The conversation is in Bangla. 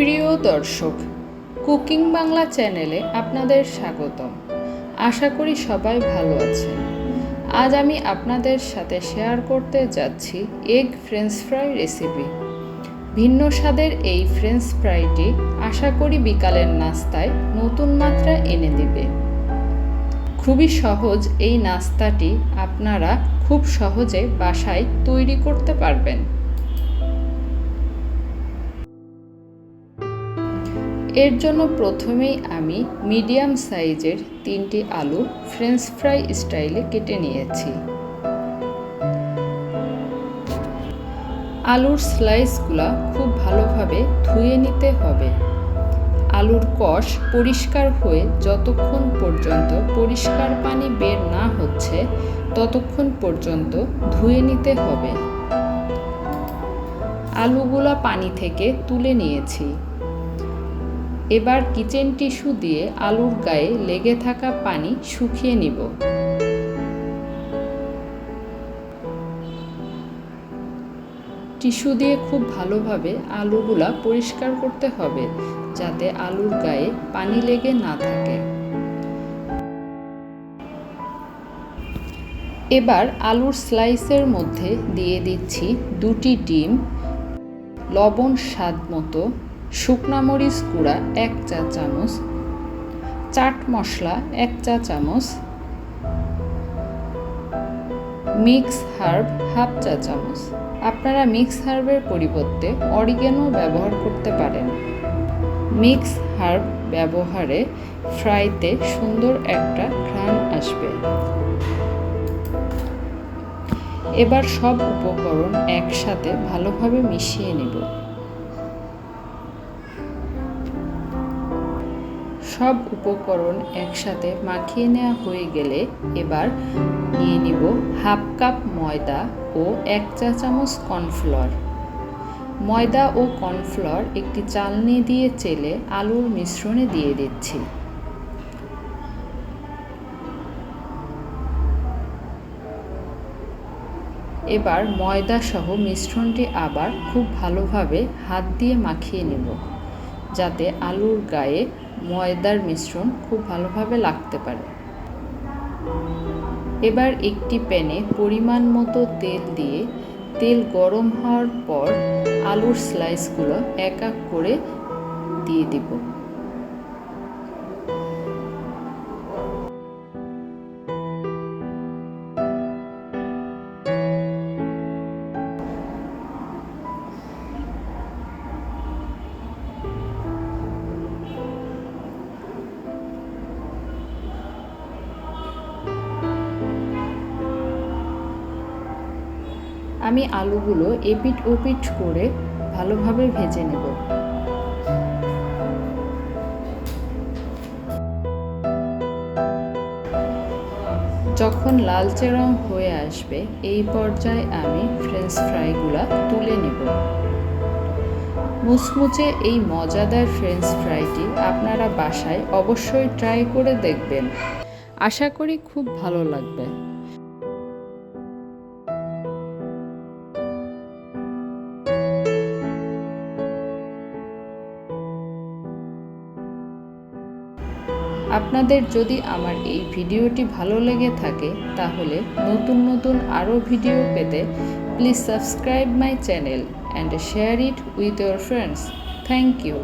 প্রিয় দর্শক, কুকিং বাংলা চ্যানেলে আপনাদের স্বাগতম। আশা করি সবাই ভালো আছেন। আজ আমি আপনাদের সাথে শেয়ার করতে যাচ্ছি এগ ফ্রেঞ্চ ফ্রাই রেসিপি। ভিন্ন স্বাদের এই ফ্রেঞ্চ ফ্রাইটি আশা করি বিকালের নাস্তায় নতুন মাত্রা এনে দেবে। খুবই সহজ এই নাস্তাটি আপনারা খুব সহজে বাসায় তৈরি করতে পারবেন। এর জন্য প্রথমেই আমি মিডিয়াম সাইজের 3টি আলু ফ্রেঞ্চ ফ্রাই স্টাইলে কেটে নিয়েছি। আলুর স্লাইসগুলো খুব ভালোভাবে ধুয়ে নিতে হবে। আলুর কষ পরিষ্কার হয়ে যতক্ষণ পর্যন্ত পরিষ্কার পানি বের না হচ্ছে ততক্ষণ পর্যন্ত ধুয়ে নিতে হবে। আলুগুলো পানি থেকে তুলে নিয়েছি। এবার কিচেন টিস্যু দিয়ে আলুর গায়ে লেগে থাকা পানি শুকিয়ে নিব। টিস্যু দিয়ে খুব ভালোভাবে আলুগুলা পরিষ্কার করতে হবে যাতে আলুর গায়ে পানি লেগে না থাকে। এবার আলুর স্লাইসের মধ্যে দিয়ে দিচ্ছি 2টি ডিম, লবণ স্বাদ মতো, শুকনা মরিচ গুঁড়া 1 চা চামচ, চাট মশলা 1 চা চামচ, মিক্স হার্ব 1/2 চা চামচ। আপনারা মিক্স হার্বের পরিবর্তে অরিগ্যানো ব্যবহার করতে পারেন। মিক্স হার্ব ব্যবহারে ফ্রাইতে সুন্দর একটা ঘ্রাণ আসবে। এবার সব উপকরণ একসাথে ভালোভাবে মিশিয়ে নেব। সব উপকরণ একসাথে মাখিয়ে নেওয়া হয়ে গেলে এবার নিয়ে নিব 1/2 কাপ ময়দা ও 1 চা চামচ কর্নফ্লাওয়ার। ময়দা ও কর্নফ্লাওয়ার একটি চালনি দিয়ে চেলে আলুর মিশ্রণে দিয়ে দিচ্ছি। এবার ময়দা সহ মিশ্রণটি আবার খুব ভালোভাবে হাত দিয়ে মাখিয়ে নেব যাতে আলুর গায়ে ময়দার মিশ্রণ খুব ভালোভাবে লাগতে পারে। এবার একটি প্যানে পরিমাণ মতো তেল দিয়ে তেল গরম হওয়ার পর আলুর স্লাইসগুলো এক এক করে দিয়ে দিব। আমি আলুগুলো এপিট ওপিট করে ভালোভাবে ভেজে নেব। যখন লালচে রং হয়ে আসবে এই পর্যায়ে আমি ফ্রেঞ্চ ফ্রাইগুলো তুলে নেব। মুচমুচে এই মজাদার ফ্রেঞ্চ ফ্রাইটি আপনারা বাসায় অবশ্যই ট্রাই করে দেখবেন। আশা করি খুব ভালো লাগবে। আপনাদের যদি আমার এই ভিডিওটি ভালো লেগে থাকে তাহলে নতুন নতুন আরও ভিডিও পেতে please subscribe my channel and share it with your friends. Thank you.